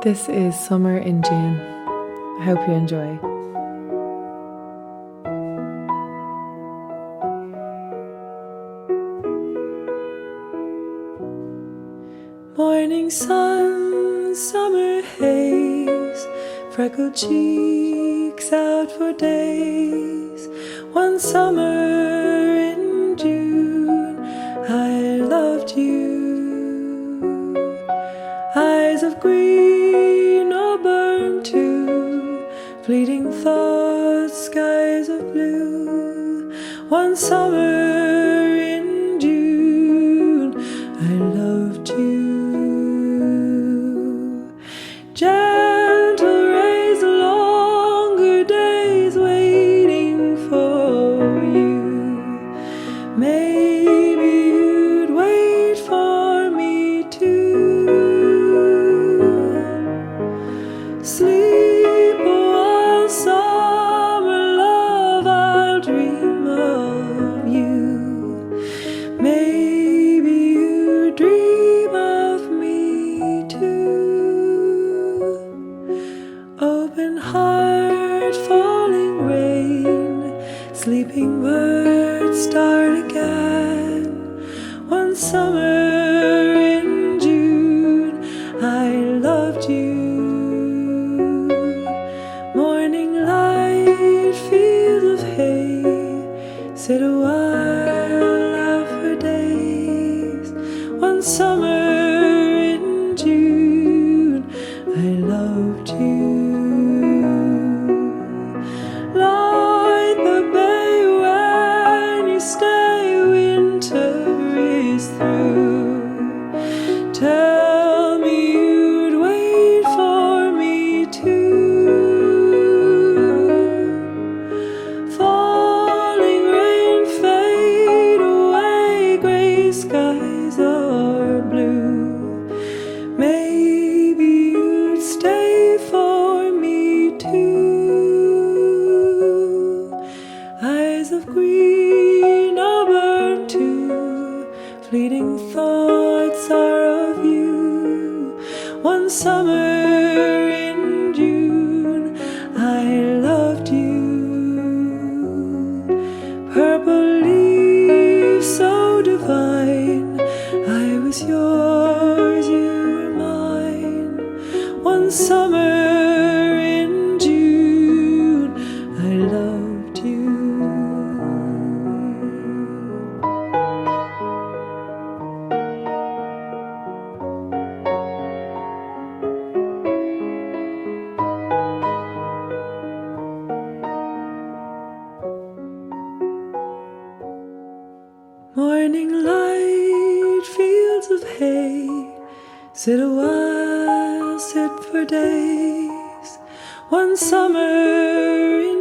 This is Summer in June. I hope you enjoy. Morning sun, summer haze, freckled cheeks out for days. One summer in June, I loved you. Eyes of green or burned to, fleeting thoughts, skies of blue. One summer in June, I loved you. Gentle rays, longer days waiting for you. Maybe you'd wait for me too. Sleep all summer, love, I'll dream of you. Maybe you dream of me too. Open heart, falling rain, sleeping birds start again. One summer in June, I loved you. Morning light, fields of hay, sit a while, laugh for days. One summer in June, I loved you. Light the bay when you stay, winter is through. Tell me you'd wait for me too. Falling rain, fade away, gray skies are blue. Maybe you'd stay for me too. Eyes of green are burned too, fleeting thoughts are of you. One summer in June, I loved you. Purple leaves so divine, I was yours, you were mine. One summer in June, I loved you. Morning light, fields of hay, sit a while, sit for days. One summer in